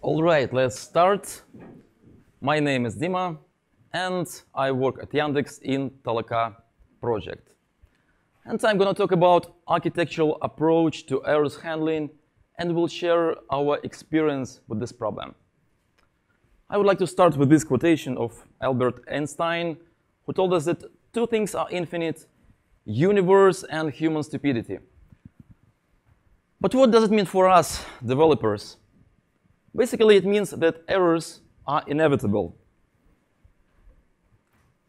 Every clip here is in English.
All right, let's start. My name is Dima, and I work at Yandex in Talaka project. And I'm going to talk about architectural approach to errors handling, and we'll share our experience with this problem. I would like to start with this quotation of Albert Einstein, who told us that two things are infinite: universe and human stupidity. But what does it mean for us, developers? Basically, it means that errors are inevitable.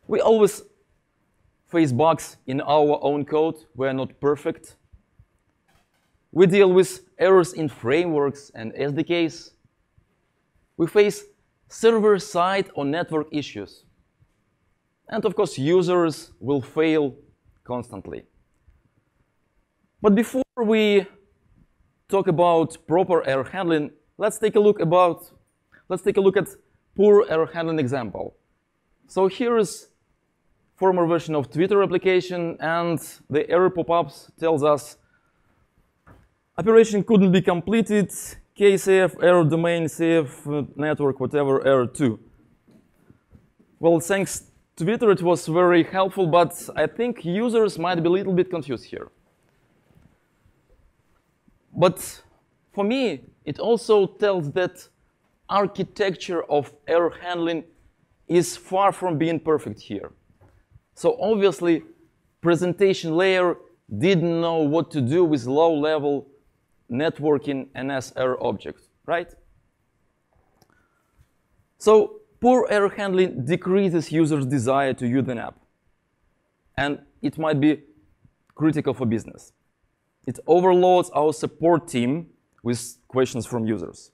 We always face bugs in our own code. We are not perfect. We deal with errors in frameworks and SDKs. We face server-side or network issues. And of course, users will fail constantly. But before we talk about proper error handling, let's take a look at poor error handling example. So here is former version of Twitter application, and the error pop-ups tells us operation couldn't be completed, KCF, error domain, CF, network, whatever, error 2. Well, thanks to Twitter, it was very helpful, but I think users might be a little bit confused here. But for me, it also tells that architecture of error handling is far from being perfect here. So obviously, presentation layer didn't know what to do with low-level networking NS error objects, right? So poor error handling decreases users' desire to use an app. And it might be critical for business. It overloads our support team with questions from users.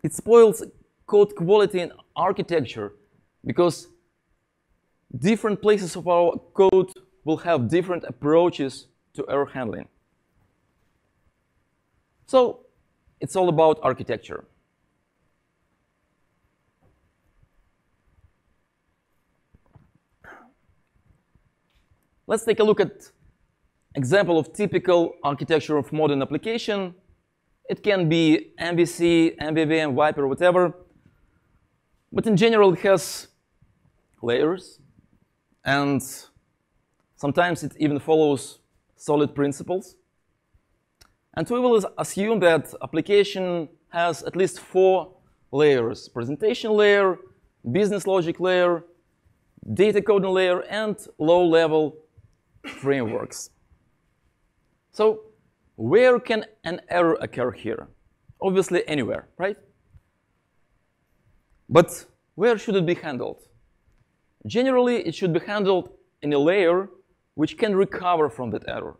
It spoils code quality and architecture because different places of our code will have different approaches to error handling. So it's all about architecture. Let's take a look at example of typical architecture of modern application. It can be MVC, MVVM, Viper, whatever. But in general, it has layers. And sometimes it even follows solid principles. And we will assume that application has at least 4 layers: presentation layer, business logic layer, data coding layer, and low-level frameworks. So where can an error occur here? Obviously anywhere, right? But where should it be handled? Generally, it should be handled in a layer which can recover from that error,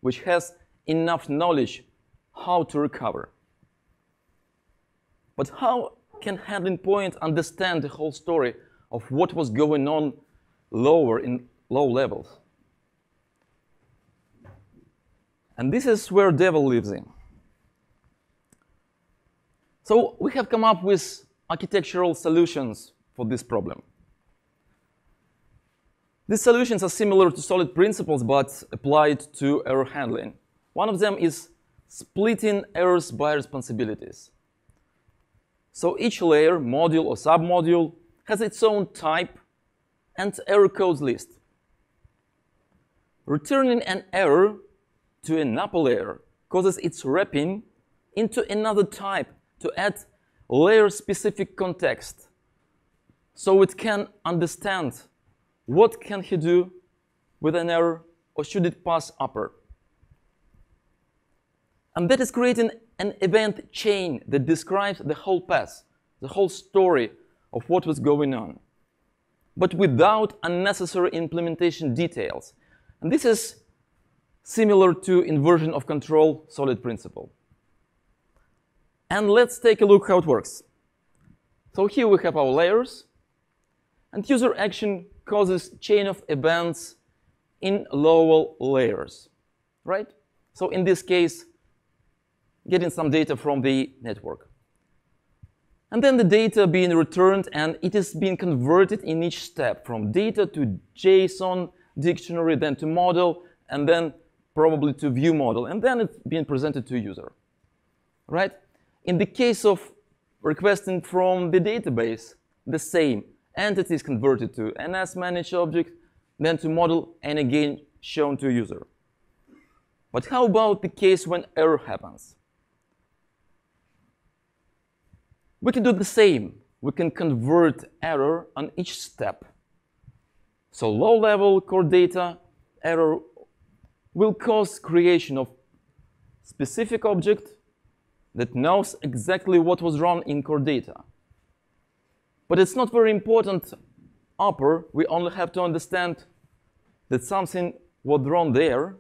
which has enough knowledge how to recover. But how can handling point understand the whole story of what was going on lower in low levels? And this is where devil lives in. So we have come up with architectural solutions for this problem. These solutions are similar to solid principles, but applied to error handling. One of them is splitting errors by responsibilities. So each layer, module or submodule, has its own type and error codes list. Returning an error to an upper layer causes its wrapping into another type to add layer-specific context, so it can understand what can he do with an error, or should it pass upper. And that is creating an event chain that describes the whole path, the whole story of what was going on, but without unnecessary implementation details. And this is similar to inversion of control solid principle. And let's take a look how it works. So here we have our layers, and user action causes chain of events in lower layers, right? So in this case, getting some data from the network. And then the data being returned, and it is being converted in each step from data to JSON dictionary, then to model, and then probably to view model, and then it's being presented to user, right? In the case of requesting from the database, the same entity is converted to an as-managed object, then to model, and again shown to user. But how about the case when error happens? We can do the same. We can convert error on each step. So low-level core data error will cause creation of specific object that knows exactly what was wrong in core data. But it's not very important upper. We only have to understand that something was wrong there.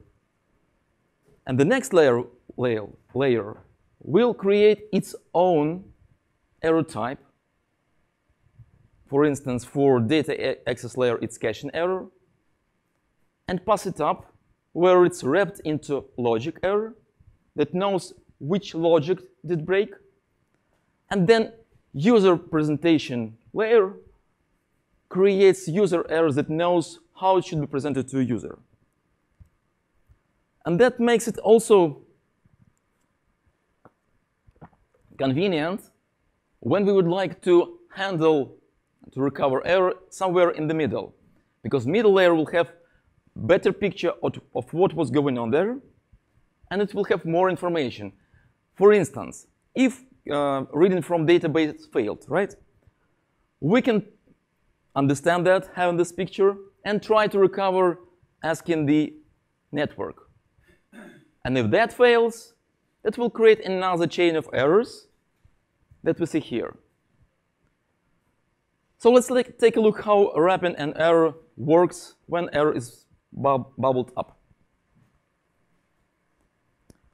And the next layer will create its own error type. For instance, for data access layer, it's caching error, and pass it up where it's wrapped into logic error that knows which logic did break. And then user presentation layer creates user errors that knows how it should be presented to a user. And that makes it also convenient when we would like to recover error somewhere in the middle, because middle layer will have better picture of what was going on there, and it will have more information. For instance, if reading from database failed, right? We can understand that, having this picture, and try to recover asking the network. And if that fails, that will create another chain of errors that we see here. So let's take a look how wrapping an error works when error is bubbled up.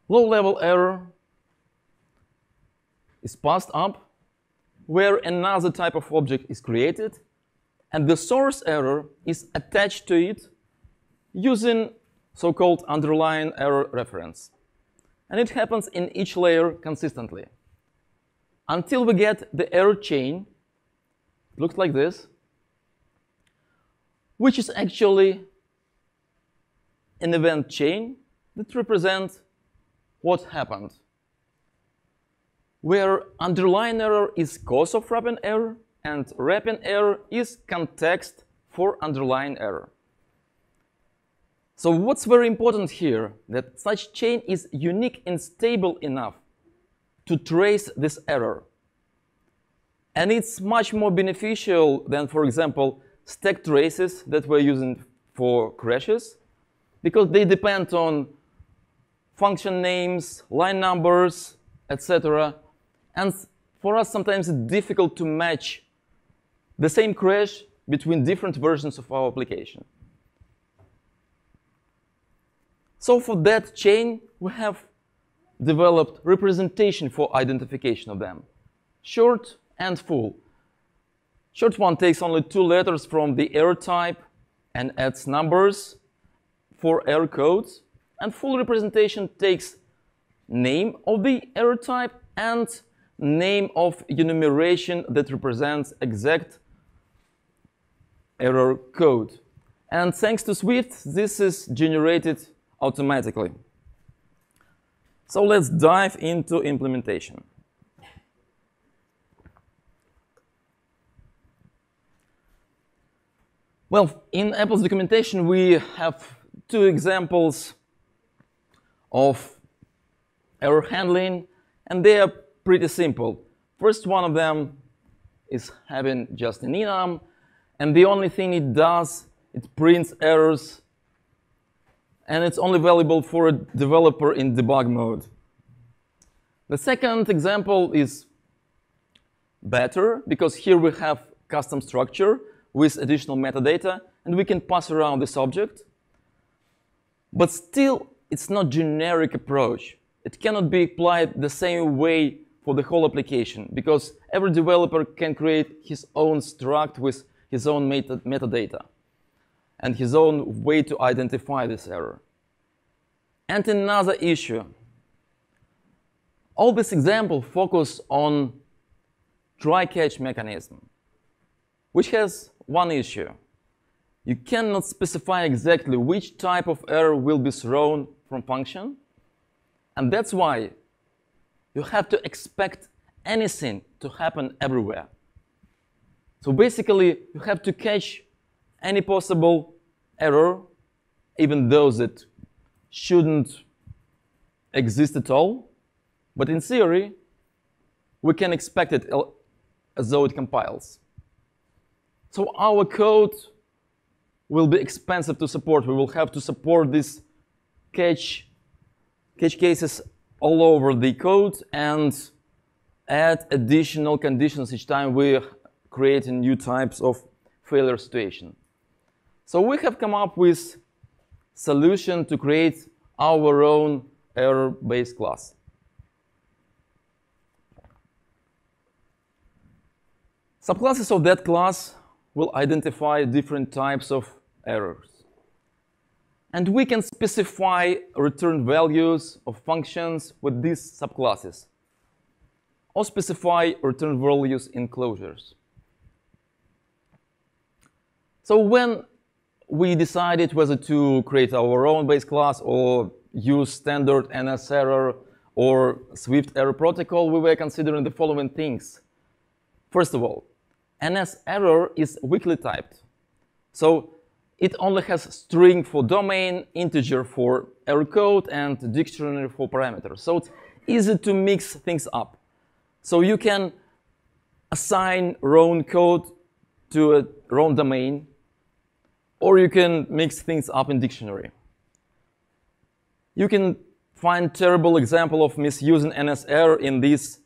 Low-level error is passed up where another type of object is created, and the source error is attached to it using so-called underlying error reference. And it happens in each layer consistently until we get the error chain. It looks like this, which is actually an event chain that represents what happened, where underlying error is cause of wrapping error, and wrapping error is context for underlying error. So what's very important here, that such chain is unique and stable enough to trace this error. And it's much more beneficial than, for example, stack traces that we're using for crashes, because they depend on function names, line numbers, etc. And for us, sometimes it's difficult to match the same crash between different versions of our application. So for that chain, we have developed representation for identification of them, short and full. Short one takes only 2 letters from the error type and adds numbers for error codes. And full representation takes name of the error type and name of enumeration that represents exact error code. And thanks to Swift, this is generated automatically. So let's dive into implementation. Well, in Apple's documentation, we have 2 examples of error handling, and they are pretty simple. First one of them is having just an enum, and the only thing it does, it prints errors, and it's only valuable for a developer in debug mode. The second example is better, because here we have custom structure with additional metadata, and we can pass around this object. But still, it's not generic approach. It cannot be applied the same way for the whole application, because every developer can create his own struct with his own metadata and his own way to identify this error. And another issue, all this example focus on try-catch mechanism, which has one issue. You cannot specify exactly which type of error will be thrown from function, and that's why you have to expect anything to happen everywhere. So basically, you have to catch any possible error, even those that shouldn't exist at all. But in theory, we can expect it as though it compiles. So our code will be expensive to support. We will have to support these catch cases all over the code and add additional conditions each time we create new types of failure situation. So we have come up with solution to create our own error-based class. Subclasses of that class will identify different types of errors. And we can specify return values of functions with these subclasses, or specify return values in closures. So when we decided whether to create our own base class or use standard NS error or Swift error protocol, we were considering the following things. First of all, NS error is weakly typed. So it only has string for domain, integer for error code, and dictionary for parameters. So it's easy to mix things up. So you can assign wrong code to a wrong domain, or you can mix things up in dictionary. You can find terrible example of misusing NS error in this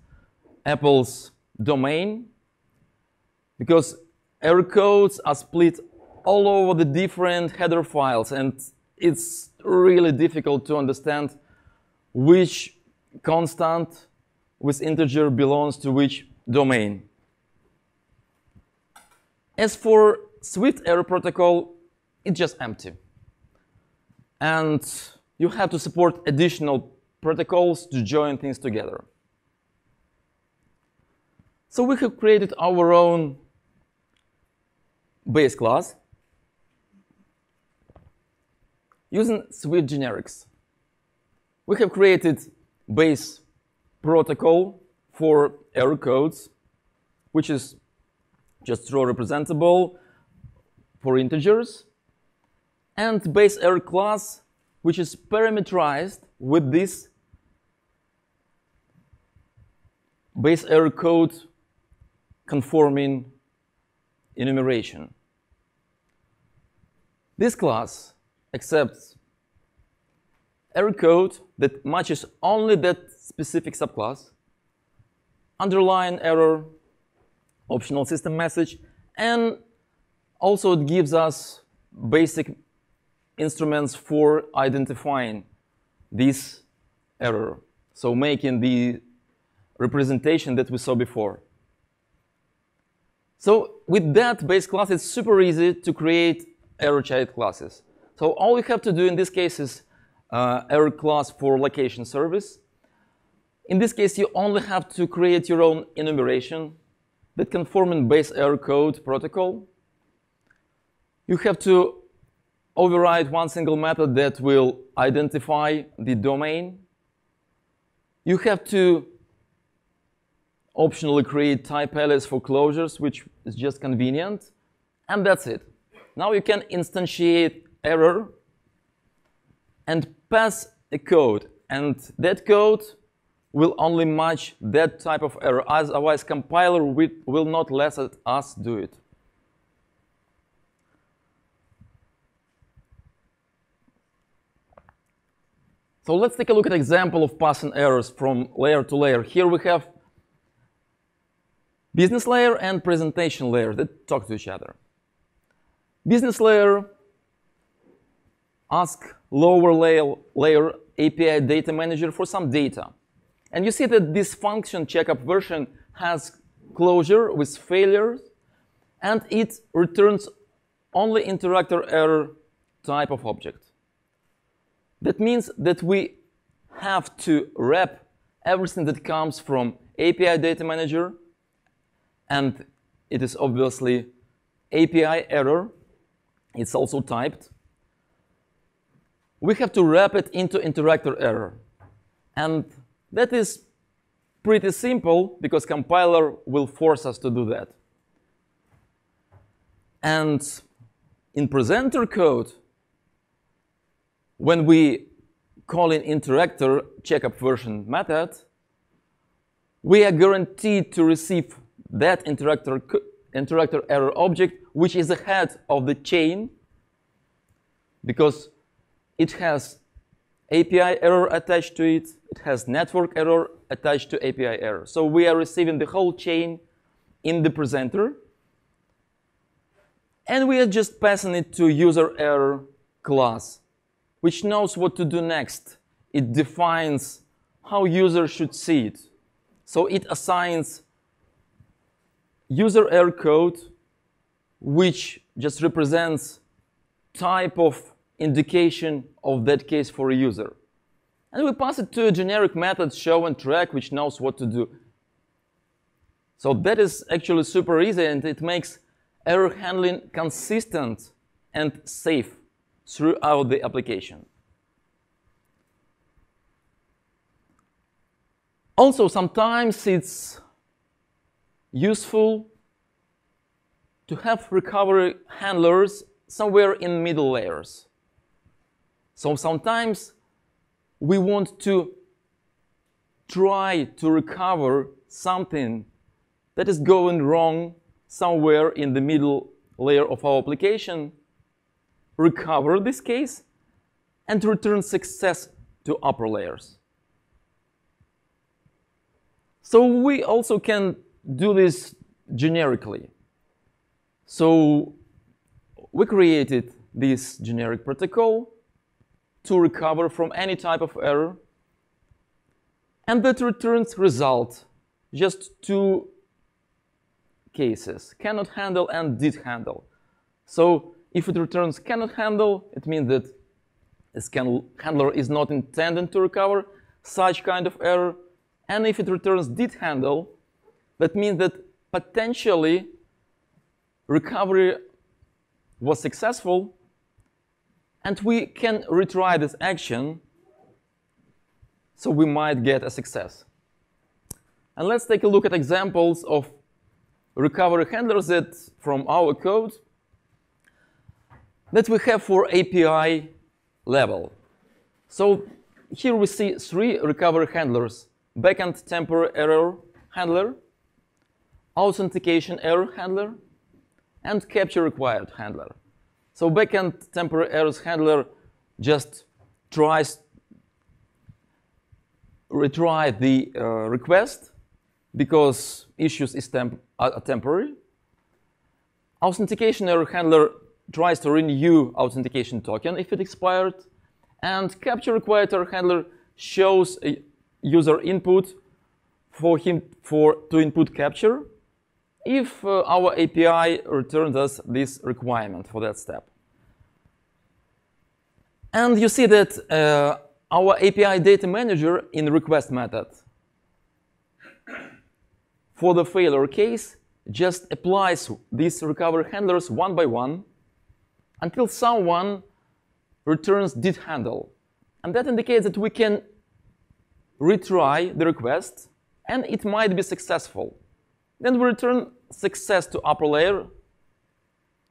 Apple's domain, because error codes are split all over the different header files, and it's really difficult to understand which constant with integer belongs to which domain. As for Swift error protocol, it's just empty. And you have to support additional protocols to join things together. So we have created our own base class using Swift generics. We have created base protocol for error codes, which is just row representable for integers, and base error class, which is parameterized with this base error code conforming enumeration. This class accepts error code that matches only that specific subclass, underline error, optional system message, and also it gives us basic instruments for identifying this error, so making the representation that we saw before. So with that base class, it's super easy to create error child classes. So all you have to do in this case is error class for location service. In this case, you only have to create your own enumeration that conforming base error code protocol. You have to override one single method that will identify the domain. You have to optionally create type alias for closures, which is just convenient. And that's it. Now you can instantiate error and pass a code. And that code will only match that type of error. Otherwise, compiler will not let us do it. So let's take a look at an example of passing errors from layer to layer. Here we have business layer and presentation layer that talk to each other. Business layer asks lower layer API data manager for some data. And you see that this function checkup version has closure with failures, and it returns only interactor error type of object. That means that we have to wrap everything that comes from API data manager, and it is obviously API error. It's also typed. We have to wrap it into interactor error. And that is pretty simple because compiler will force us to do that. And in presenter code, when we call in interactor checkup version method, we are guaranteed to receive that interactor error object, which is ahead of the chain, because it has API error attached to it, it has network error attached to API error. So we are receiving the whole chain in the presenter, and we are just passing it to user error class, which knows what to do next. It defines how user should see it. So it assigns user error code, which just represents type of indication of that case for a user. And we pass it to a generic method show and track, which knows what to do. So that is actually super easy, and it makes error handling consistent and safe throughout the application. Also, sometimes it's useful to have recovery handlers somewhere in middle layers. So sometimes we want to try to recover something that is going wrong somewhere in the middle layer of our application, recover this case, and return success to upper layers. So we also can do this generically. So we created this generic protocol to recover from any type of error, and that returns result, just two cases, cannot handle and did handle. So if it returns cannot handle, it means that this handler is not intended to recover such kind of error. And if it returns did handle, that means that potentially recovery was successful, and we can retry this action, so we might get a success. And let's take a look at examples of recovery handlers that from our code that we have for API level. So here we see 3 recovery handlers: backend temporary error handler, authentication error handler, and capture required handler. So backend temporary errors handler just tries retry the request because issues are temporary. Authentication error handler tries to renew authentication token if it expired, and capture required error handler shows a user input for him to input capture if our API returns us this requirement for that step. And you see that our API data manager in request method for the failure case just applies these recovery handlers one by one until someone returns did handle. And that indicates that we can retry the request, and it might be successful. Then we return success to upper layer,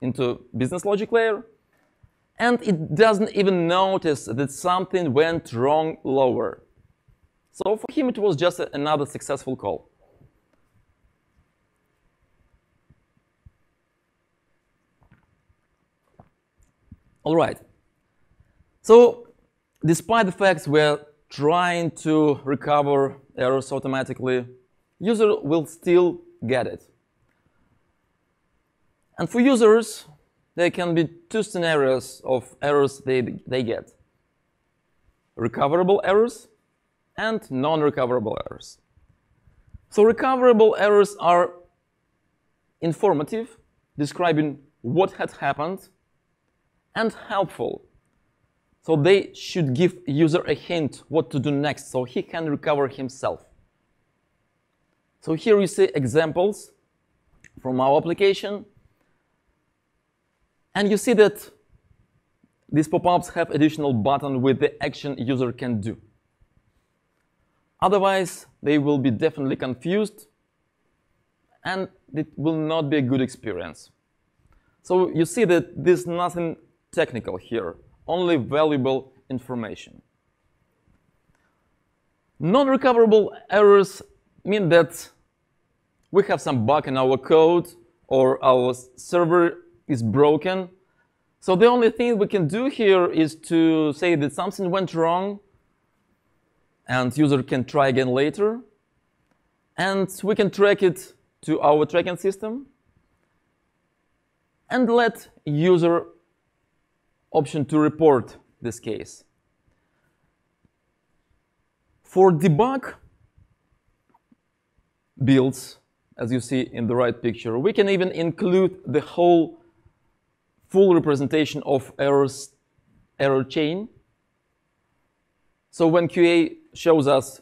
into business logic layer, and it doesn't even notice that something went wrong lower. So for him, it was just another successful call. All right. So despite the fact we're trying to recover errors automatically, user will still get it. And for users, there can be 2 scenarios of errors they get: recoverable errors and non-recoverable errors. So recoverable errors are informative, describing what had happened, and helpful. So they should give user a hint what to do next so he can recover himself. So here you see examples from our application. And you see that these pop-ups have additional button with the action user can do. Otherwise, they will be definitely confused, and it will not be a good experience. So you see that there's nothing technical here, only valuable information. Non-recoverable errors mean that we have some bug in our code or our server is broken. So the only thing we can do here is to say that something went wrong and user can try again later. And we can track it to our tracking system and let user option to report this case. For debug builds, as you see in the right picture, we can even include the whole full representation of error chain. So when QA shows us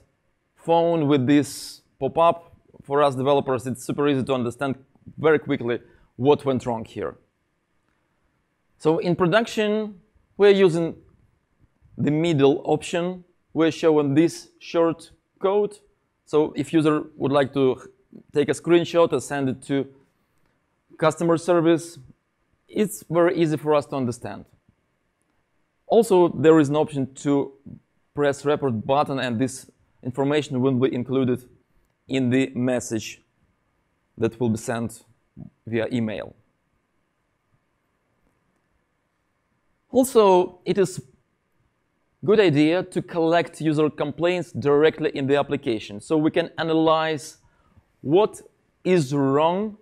phone with this pop-up, for us developers, it's super easy to understand very quickly what went wrong here. So in production, we're using the middle option. We're showing this short code. So if user would like to take a screenshot and send it to customer service, it's very easy for us to understand. Also, there is an option to press report button, and this information will be included in the message that will be sent via email. Also, it is a good idea to collect user complaints directly in the application, so we can analyze what is wrong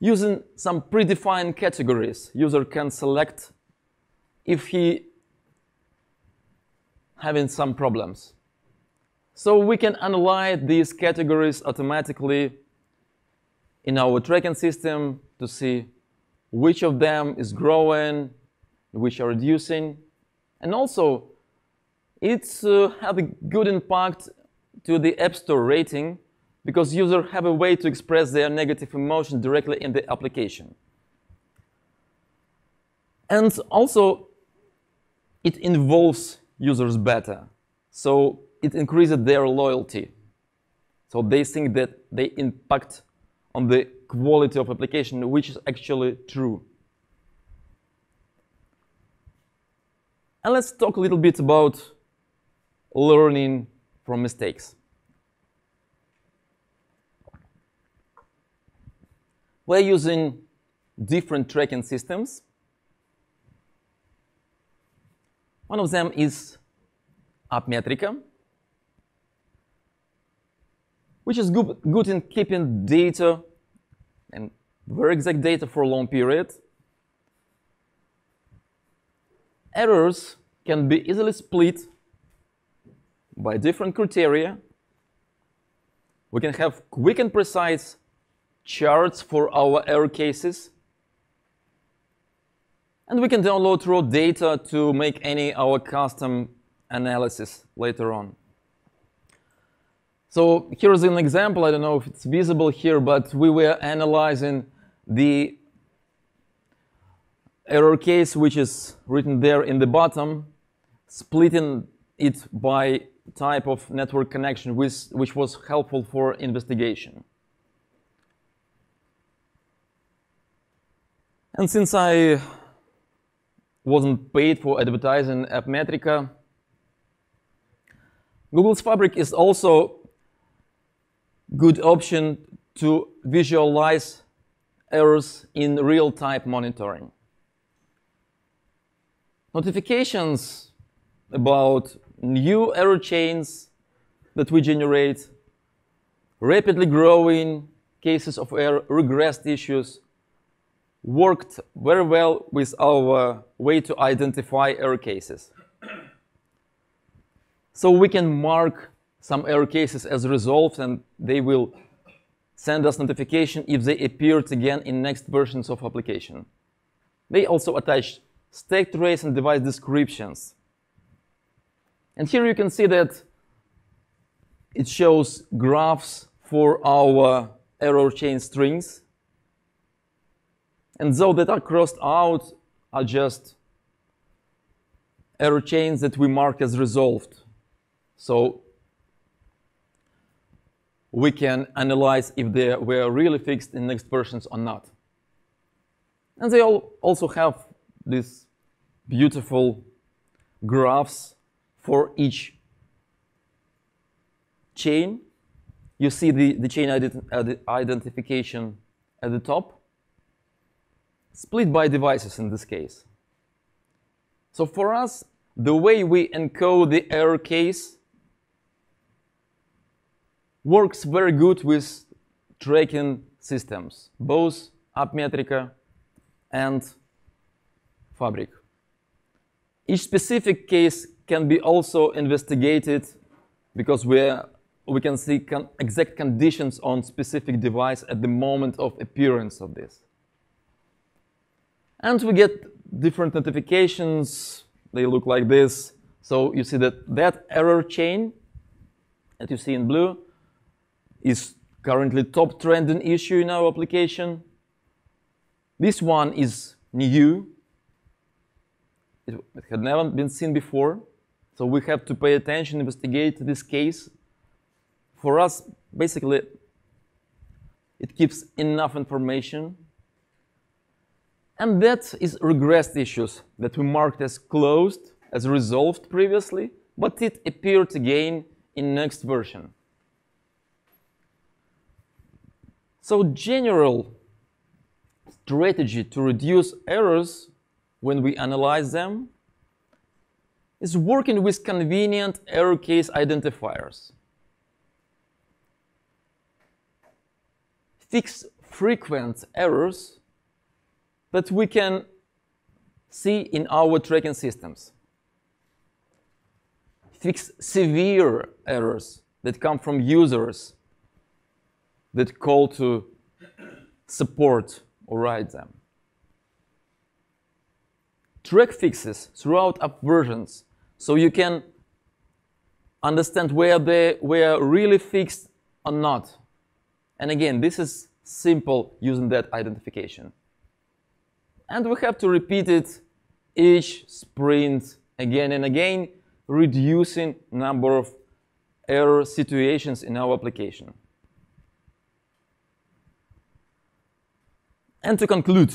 using some predefined categories. User can select if he having some problems. So we can analyze these categories automatically in our tracking system to see which of them is growing, which are reducing. And also, it's have a good impact to the App Store rating because users have a way to express their negative emotion directly in the application. And also, it involves users better. So it increases their loyalty. So they think that they impact on the quality of application, which is actually true. And let's talk a little bit about learning from mistakes. We're using different tracking systems. One of them is AppMetrica, which is good in keeping data and very exact data for a long period. Errors can be easily split by different criteria. We can have quick and precise charts for our error cases. And we can download raw data to make any our custom analysis later on. So here's an example. I don't know if it's visible here, but we were analyzing the error case, which is written there in the bottom, splitting it by type of network connection, which was helpful for investigation. And since I wasn't paid for advertising AppMetrica, Google's Fabric is also a good option to visualize errors in real-time monitoring. Notifications about new error chains that we generate, rapidly growing cases of error, regressed issues, worked very well with our way to identify error cases. So we can mark some error cases as resolved, and they will send us notification if they appeared again in next versions of application. They also attach stack trace and device descriptions. And here you can see that it shows graphs for our error chain strings. And those that are crossed out are just error chains that we mark as resolved. So we can analyze if they were really fixed in next versions or not. And they also have these beautiful graphs for each chain. You see the chain identification at the top, split by devices in this case. So for us, the way we encode the error case works very good with tracking systems, both AppMetrica and Fabric. Each specific case can be also investigated because we can see exact conditions on specific device at the moment of appearance of this. And we get different notifications. They look like this. So you see that error chain that you see in blue is currently top trending issue in our application. This one is new. It had never been seen before. So we have to pay attention, investigate this case. For us, basically, it gives enough information. And that is regressed issues that we marked as closed, as resolved previously, but it appeared again in next version. So general strategy to reduce errors when we analyze them is working with convenient error case identifiers. Fix frequent errors that we can see in our tracking systems. Fix severe errors that come from users that call to support or write them. Track fixes throughout app versions so you can understand where they were really fixed or not. And again, this is simple using that identification. And we have to repeat it each sprint again and again, reducing number of error situations in our application. And to conclude,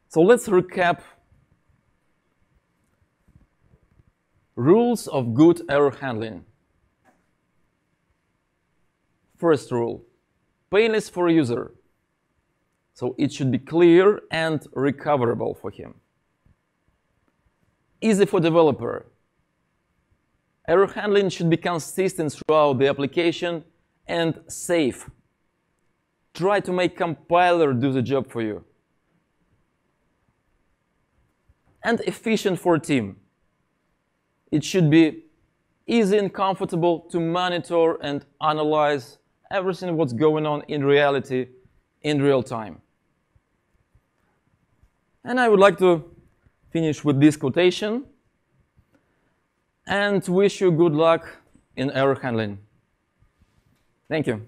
so let's recap rules of good error handling. First rule, painless for user. So it should be clear and recoverable for him. Easy for developer. Error handling should be consistent throughout the application and safe. Try to make compiler do the job for you. And efficient for team. It should be easy and comfortable to monitor and analyze everything what's going on in reality in real time. And I would like to finish with this quotation and wish you good luck in error handling. Thank you.